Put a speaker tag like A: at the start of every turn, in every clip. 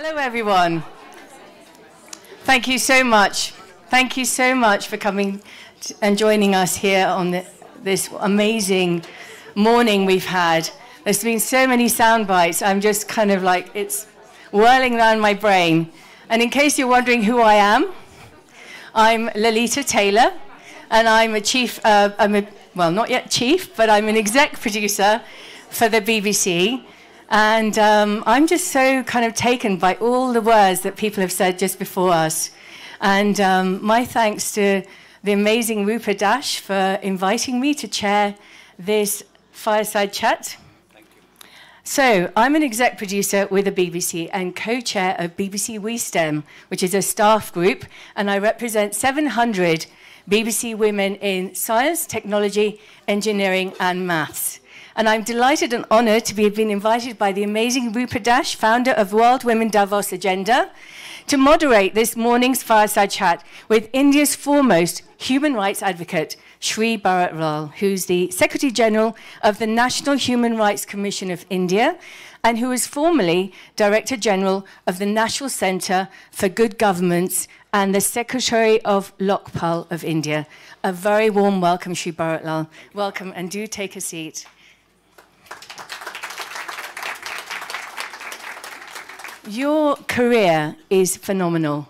A: Hello, everyone. Thank you so much. Thank you so much for coming and joining us here on this amazing morning we've had. There's been so many sound bites. I'm just kind of like, it's whirling around my brain. And in case you're wondering who I am, I'm Lalita Taylor, and I'm a chief, well, not yet chief, but I'm an exec producer for the BBC. And I'm just so kind of taken by all the words that people have said just before us. And my thanks to the amazing Rupa Dash for inviting me to chair this fireside chat.
B: Thank you.
A: So I'm an exec producer with the BBC and co-chair of BBC WeSTEM, which is a staff group, and I represent 700 BBC women in science, technology, engineering, and maths. And I'm delighted and honoured to have been invited by the amazing Rupa Dash, founder of World Women Davos Agenda, to moderate this morning's fireside chat with India's foremost human rights advocate, Shri Bharat Lal, who's the Secretary General of the National Human Rights Commission of India, and who is formerly Director General of the National Centre for Good Governance and the Secretary of Lokpal of India. A very warm welcome, Shri Bharat Lal. Welcome, and do take a seat. Your career is phenomenal,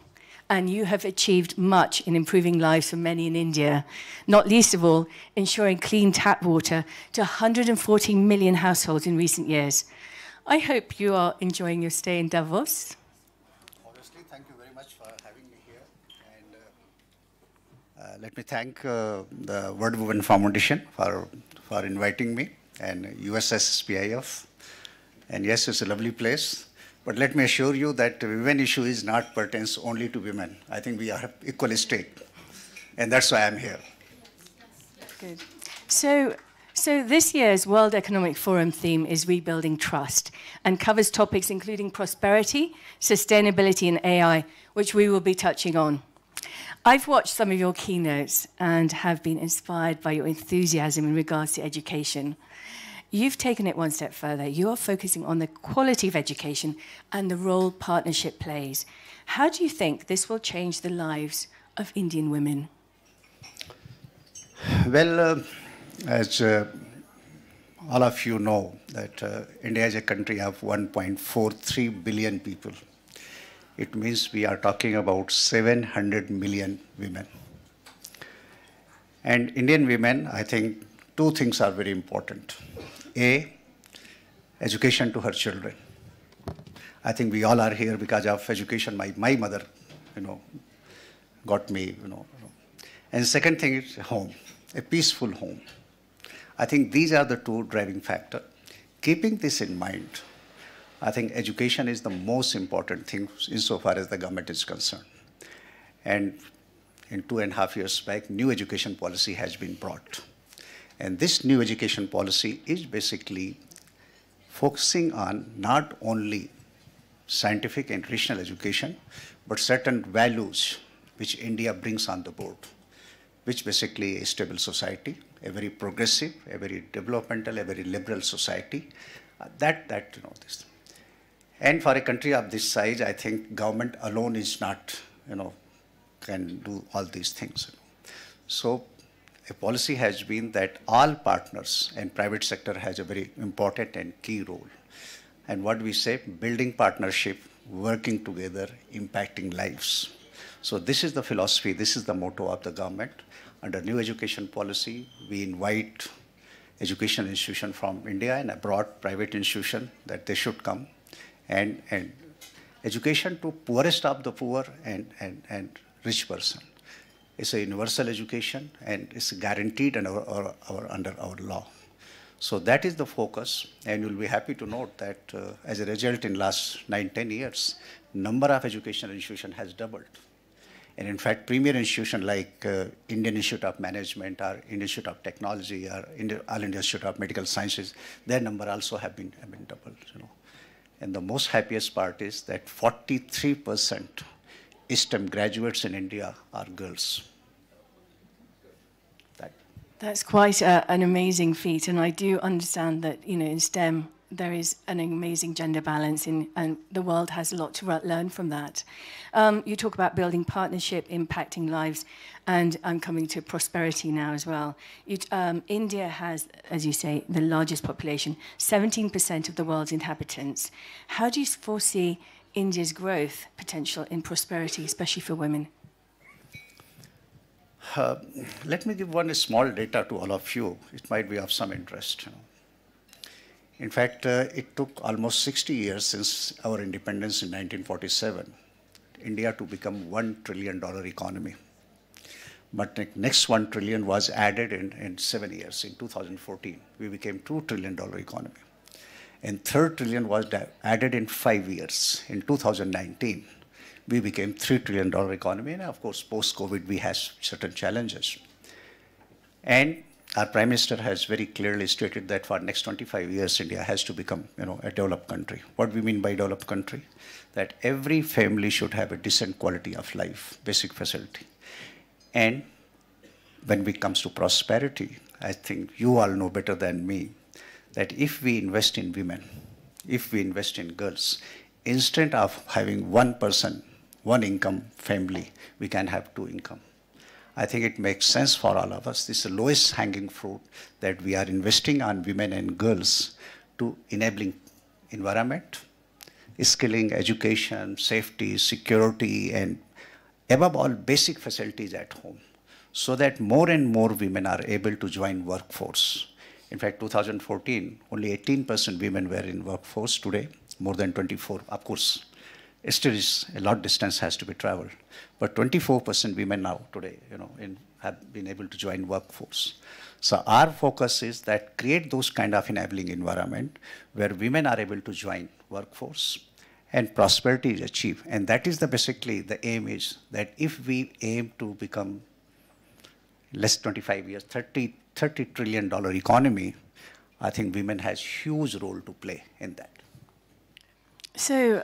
A: and you have achieved much in improving lives for many in India, not least of all, ensuring clean tap water to 140 million households in recent years. I hope you are enjoying your stay in Davos.
B: Obviously, thank you very much for having me here. And let me thank the World Women Foundation for inviting me, and USISPF. And yes, it's a lovely place. But let me assure you that the women issue is not pertains only to women. I think we are equally stake, and that's why I'm here.
A: Good. So this year's World Economic Forum theme is Rebuilding Trust, and covers topics including prosperity, sustainability, and AI, which we will be touching on. I've watched some of your keynotes and have been inspired by your enthusiasm in regards to education. You've taken it one step further. You are focusing on the quality of education and the role partnership plays. How do you think this will change the lives of Indian women?
B: Well, as all of you know, that India is a country of 1.43 billion people. It means we are talking about 700 million women. And Indian women, I think, two things are very important. A, education to her children. I think we all are here because of education. My mother, got me, And second thing is home, a peaceful home. I think these are the two driving factors. Keeping this in mind, I think education is the most important thing insofar as the government is concerned. And in 2.5 years back, new education policy has been brought. And this new education policy is basically focusing on not only scientific and rational education, but certain values which India brings on the board, which basically a stable society, a very progressive, a very developmental, a very liberal society. This. And for a country of this size, I think government alone is not, can do all these things. So a policy has been that all partners and private sector has a very important and key role. And what we say, building partnership, working together, impacting lives. So this is the philosophy, this is the motto of the government. Under new education policy, we invite education institution from India and abroad, private institution, that they should come. And education to poorest of the poor and rich person. It's a universal education, and it's guaranteed under our law. So that is the focus, and you'll be happy to note that as a result in last 9-10 years, number of education institutions has doubled. And in fact, premier institutions like Indian Institute of Management or Indian Institute of Technology or All India Institute of Medical Sciences, their number also have been doubled. And the most happiest part is that 43% STEM graduates in India are girls.
A: That's quite an amazing feat, and I do understand that in STEM there is an amazing gender balance, and the world has a lot to learn from that. You talk about building partnership, impacting lives, and I'm coming to prosperity now as well. India has, as you say, the largest population, 17% of the world's inhabitants. How do you foresee India's growth potential in prosperity, especially for women?
B: Let me give one small data to all of you. It might be of some interest. In fact, it took almost 60 years since our independence in 1947, India to become $1 trillion economy. But the next $1 trillion was added in 7 years. In 2014, we became $2 trillion economy. And third trillion was added in 5 years. In 2019, we became $3 trillion economy. And of course, post-COVID, we had certain challenges. And our Prime Minister has very clearly stated that for the next 25 years, India has to become, a developed country. What we mean by developed country? That every family should have a decent quality of life, basic facility. And when it comes to prosperity, I think you all know better than me that if we invest in women, if we invest in girls, instead of having one person, one income family, we can have two income. I think it makes sense for all of us. This is the lowest hanging fruit that we are investing on women and girls to enabling environment, skilling, education, safety, security, and above all, basic facilities at home, so that more and more women are able to join workforce. In fact, 2014, only 18% women were in workforce. Today, more than 24. Of course, still is a lot distance has to be traveled, but 24% women now today, have been able to join workforce. So our focus is that create those kind of enabling environment where women are able to join workforce and prosperity is achieved. And that is basically the aim is that if we aim to become less 25 years, $30 trillion economy, I think women has huge role to play in that.
A: So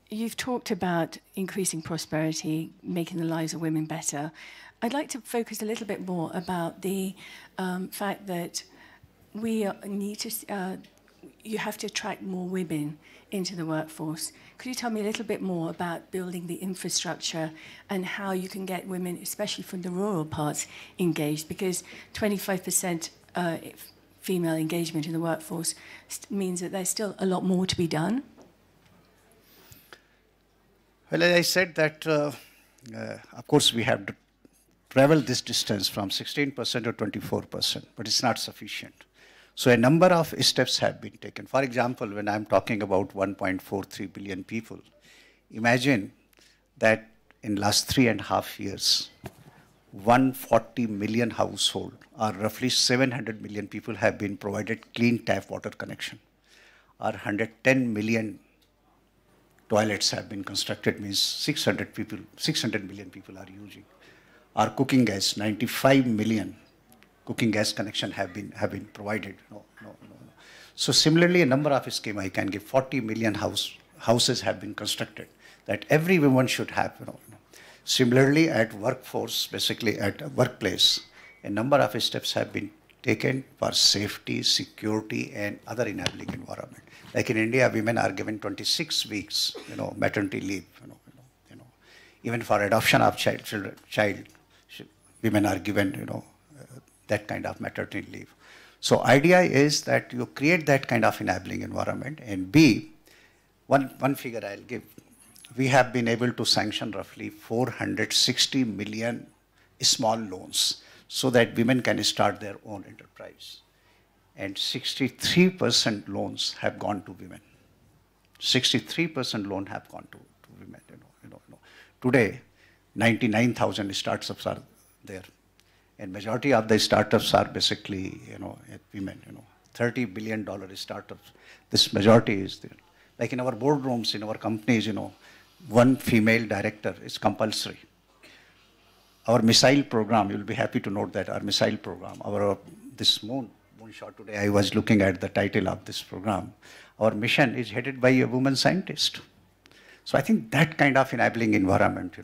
A: you've talked about increasing prosperity, making the lives of women better. I'd like to focus a little bit more about the fact that we need to, you have to attract more women into the workforce. Could you tell me a little bit more about building the infrastructure and how you can get women, especially from the rural parts, engaged? Because 25% female engagement in the workforce means that there's still a lot more to be done.
B: Well, as I said that, of course, we have to travel this distance from 16% to 24%, but it's not sufficient. So a number of steps have been taken. For example, when I'm talking about 1.43 billion people, imagine that in last 3.5 years, 140 million households, or roughly 700 million people have been provided clean tap water connection, or 110 million toilets have been constructed, means 600 million people are using. Our cooking gas, 95 million cooking gas connection have been provided. So similarly, a number of schemes I can give. 40 million houses have been constructed that every woman should have. Similarly, at workforce, basically at workplace, a number of steps have been taken for safety, security, and other enabling environment. Like in India, women are given 26 weeks, maternity leave. Even for adoption of child, women are given, that kind of maternity leave. So idea is that you create that kind of enabling environment. And B, one figure I'll give. We have been able to sanction roughly 460 million small loans so that women can start their own enterprise. And 63% loans have gone to women. 63% loans have gone to women. Today, 99,000 startups are there. And majority of the startups are basically, women, $30 billion startups. This majority is there. Like in our boardrooms, in our companies, one female director is compulsory. Our missile program, you'll be happy to note that our missile program, this moonshot today, I was looking at the title of this program. Our mission is headed by a woman scientist. So I think that kind of enabling environment,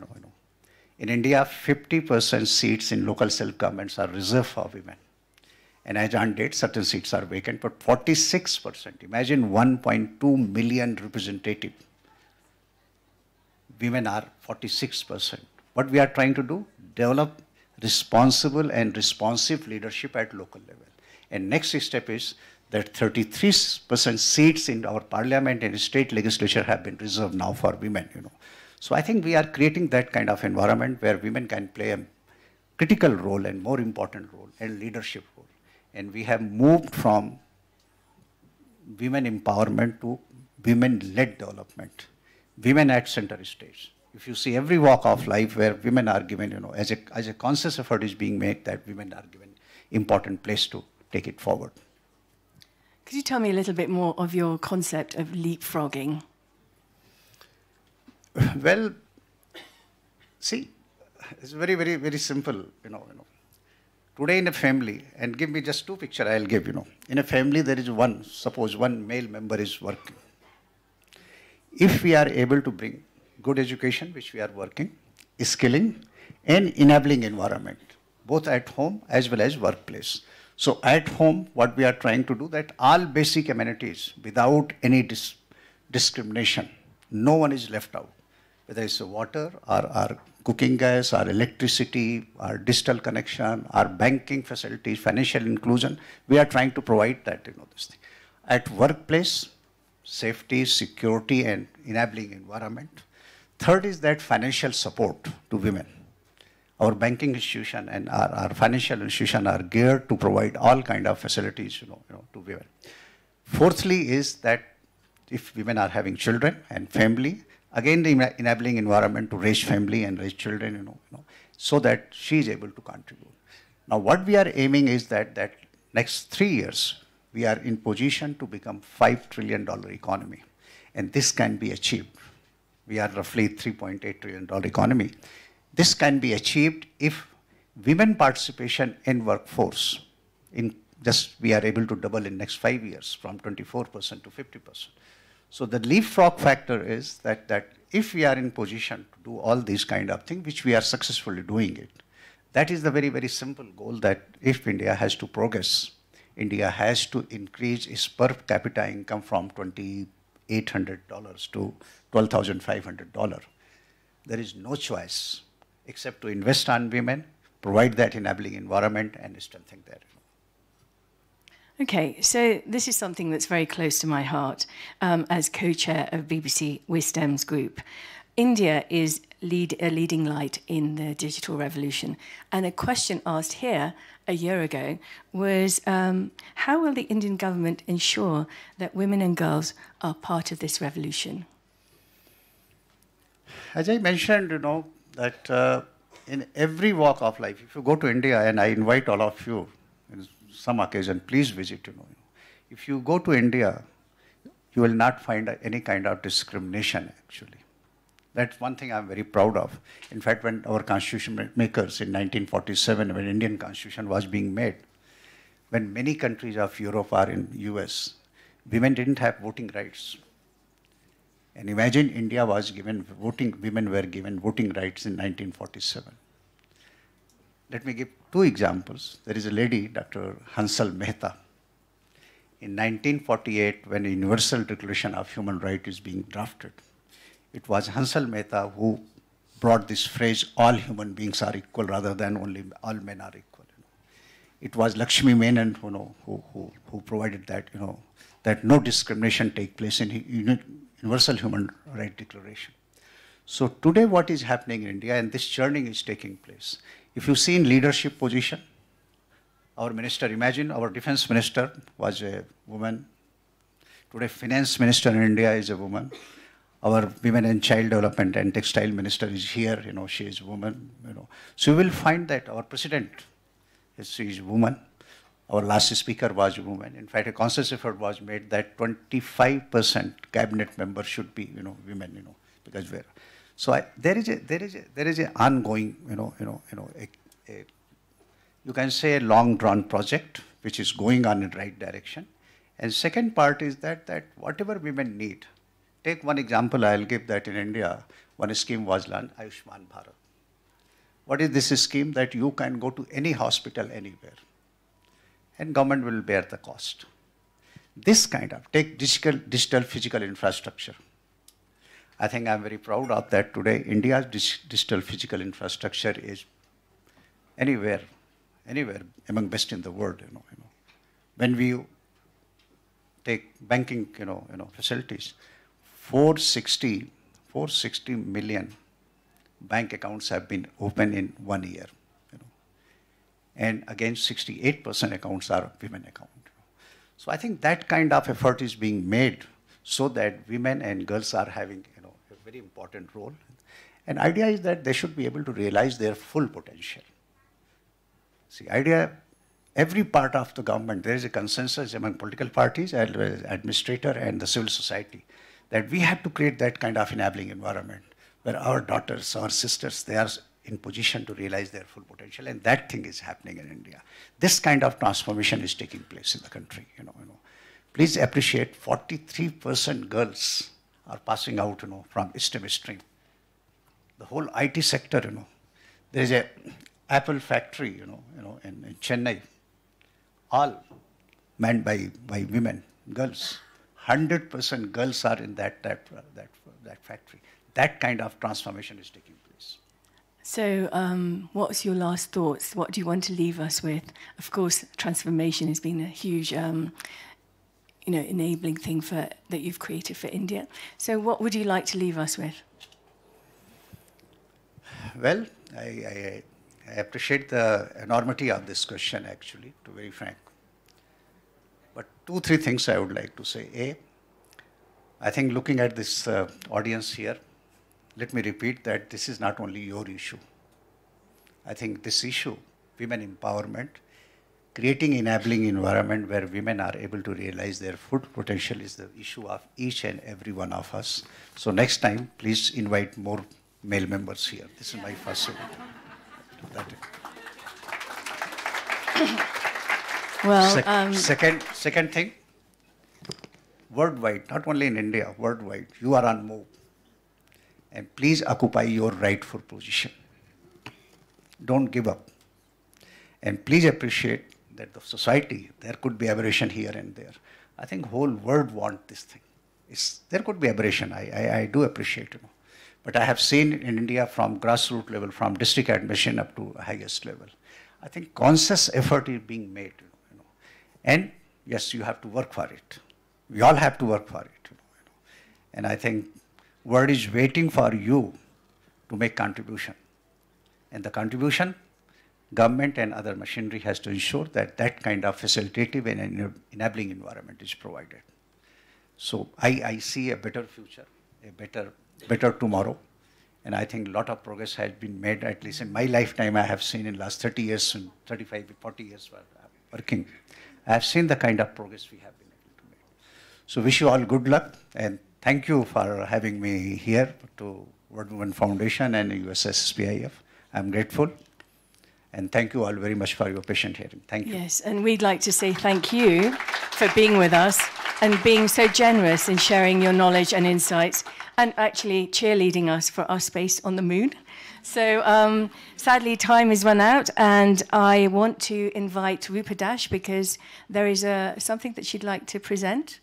B: In India, 50% seats in local self-governments are reserved for women. And as on date, certain seats are vacant, but 46%, imagine 1.2 million representative. Women are 46%. What we are trying to do, develop responsible and responsive leadership at local level. And next step is that 33% seats in our parliament and state legislature have been reserved now for women, So I think we are creating that kind of environment where women can play a critical role and more important role and leadership role. And we have moved from women empowerment to women-led development, women at center stage. If you see every walk of life where women are given, as a conscious effort is being made that women are given important place to take it forward.
A: Could you tell me a little bit more of your concept of leapfrogging?
B: Well, see, it's very, very, very simple, Today in a family, and give me just two pictures I'll give, In a family there is suppose one male member is working. If we are able to bring good education, which we are working, skilling, and enabling environment, both at home as well as workplace. So at home, what we are trying to do that all basic amenities without any discrimination, no one is left out, whether it's water or cooking gas or electricity or digital connection or banking facilities, financial inclusion, we are trying to provide that, this thing. At workplace, safety, security, and enabling environment. Third is that financial support to women. Our banking institution and our financial institution are geared to provide all kind of facilities, to women. Fourthly is that if women are having children and family, again the enabling environment to raise family and raise children, so that she is able to contribute. Now what we are aiming is that next 3 years, we are in position to become $5 trillion economy. And this can be achieved. We are roughly $3.8 trillion economy. This can be achieved if women participation in workforce, we are able to double in next 5 years from 24% to 50%. So the leapfrog factor is that if we are in position to do all these kind of things, which we are successfully doing it, that is the very, very simple goal that if India has to progress, India has to increase its per capita income from $2,800 to $12,500. There is no choice except to invest on women, provide that enabling environment, and strengthen that.
A: Okay, so this is something that's very close to my heart as co-chair of BBC WISDEM's group. India is a leading light in the digital revolution. And a question asked here a year ago was, how will the Indian government ensure that women and girls are part of this revolution?
B: As I mentioned, that in every walk of life, if you go to India, and I invite all of you, in some occasion, please visit, If you go to India, you will not find any kind of discrimination, actually. That's one thing I'm very proud of. In fact, when our constitution makers in 1947, when Indian constitution was being made, when many countries of Europe or in US, women didn't have voting rights. And imagine India was given voting, women were given voting rights in 1947. Let me give two examples. There is a lady, Dr. Hansal Mehta. In 1948, when the Universal Declaration of Human Rights is being drafted, it was Hansal Mehta who brought this phrase, all human beings are equal rather than only all men are equal. It was Lakshmi Menon who provided that, that no discrimination take place in Universal Human Rights Declaration. So today what is happening in India, and this churning is taking place. If you see in leadership position, our minister, imagine our defense minister was a woman. Today finance minister in India is a woman. Our women and child development and textile minister is here, she is a woman, So you will find that our president, she is a woman. Our last speaker was a woman. In fact, a conscious effort was made that 25% cabinet members should be, women, because we're. So there is a ongoing, you can say a long-drawn project which is going on in the right direction. And second part is that whatever women need. Take one example I'll give that in India, one scheme was launched, Ayushman Bharat. What is this scheme? That you can go to any hospital anywhere. and government will bear the cost. This kind of, take digital physical infrastructure. I think I'm very proud of that today. India's digital physical infrastructure is anywhere among best in the world. When we take banking, facilities, 460 million bank accounts have been opened in 1 year. And again, 68% accounts are women accounts. So I think that kind of effort is being made so that women and girls are having a very important role. And idea is that they should be able to realize their full potential. See, every part of the government, there is a consensus among political parties, as well as administrator and the civil society, that we have to create that kind of enabling environment where our daughters, our sisters, they are in position to realize their full potential, and that thing is happening in India. This kind of transformation is taking place in the country. Please appreciate 43% girls are passing out from STEM stream. The whole IT sector, there is a Apple factory, in Chennai, all manned by women, girls. 100% girls are in that factory. That kind of transformation is taking place.
A: So what's your last thoughts? What do you want to leave us with? Of course, transformation has been a huge enabling thing that you've created for India. So what would you like to leave us with?
B: Well, I appreciate the enormity of this question, actually, to be very frank. But 2-3 things I would like to say. I think looking at this audience here, let me repeat that this is not only your issue. I think this issue, women empowerment, creating enabling environment where women are able to realize their full potential is the issue of each and every one of us. So next time, please invite more male members here. This is my first suggestion.
A: Well,
B: second thing, worldwide, not only in India, worldwide, you are on move. And please occupy your rightful position. Don't give up. And please appreciate that the society, there could be aberration here and there. I think whole world wants this thing. There could be aberration, I do appreciate it. But I have seen in India from grassroots level, from district admission up to highest level. I think conscious effort is being made. And yes, you have to work for it. We all have to work for it. And I think world is waiting for you to make contribution. And the contribution, government and other machinery has to ensure that that kind of facilitative and enabling environment is provided. So I see a better future, a better tomorrow. And I think a lot of progress has been made, at least in my lifetime. I have seen in the last 30 years and 35, 40 years working. I have seen the kind of progress we have been able to make. So wish you all good luck, and thank you for having me here to World Women Foundation and USISPF. I'm grateful. And thank you all very much for your patient hearing. Thank you.
A: Yes, and we'd like to say thank you for being with us and being so generous in sharing your knowledge and insights and actually cheerleading us for our space on the moon. So sadly, time has run out, and I want to invite Rupa Dash because there is something that she'd like to present.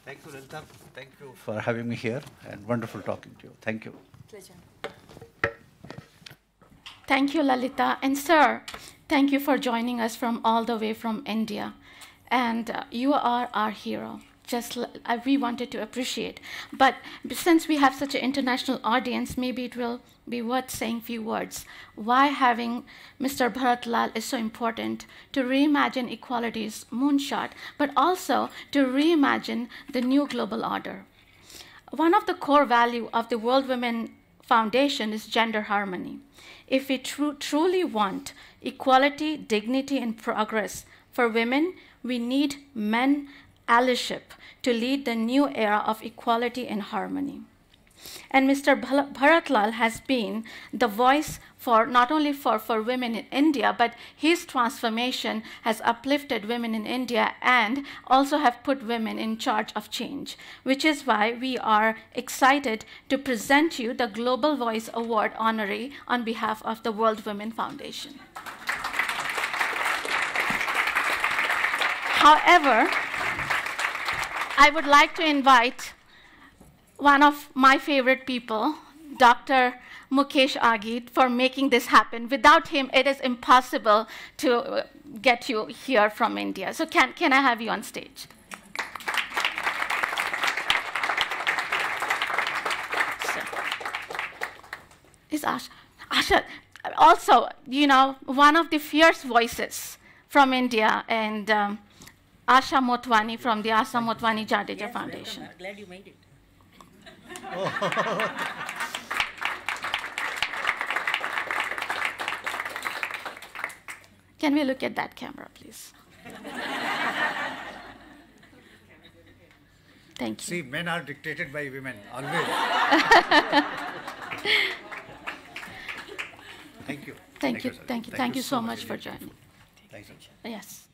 B: Thank you, Lalita. Thank you for having me here, and wonderful talking to you. Thank you.
A: Pleasure.
C: Thank you, Lalita. And sir, thank you for joining us from all the way from India. And you are our hero. We wanted to appreciate. But since we have such an international audience, maybe it will be worth saying a few words. Why having Mr. Bharat Lal is so important to reimagine equality's moonshot, but also to reimagine the new global order. One of the core values of the World Women Foundation is gender harmony. If we truly want equality, dignity, and progress for women, we need men allyship to lead the new era of equality and harmony. And Mr. Bharat Lal has been the voice for not only for women in India, but his transformation has uplifted women in India and also have put women in charge of change, which is why we are excited to present you the Global Voice Award honoree on behalf of the World Women Foundation. However, I would like to invite one of my favorite people, Dr. Mukesh Agit, for making this happen. Without him, it is impossible to get you here from India. So can I have you on stage? Is Asha, also, you know, one of the fierce voices from India, and Asha Motwani from the Asha Motwani Jadeja Foundation.
D: Welcome. Glad you made it.
C: Can we look at that camera, please? Thank you.
E: See, men are dictated by women, always. Thank you.
C: Thank you.
E: sir.
C: Thank you. Thank you so much for
E: indeed.
C: joining.
E: Thank you.
C: Yes.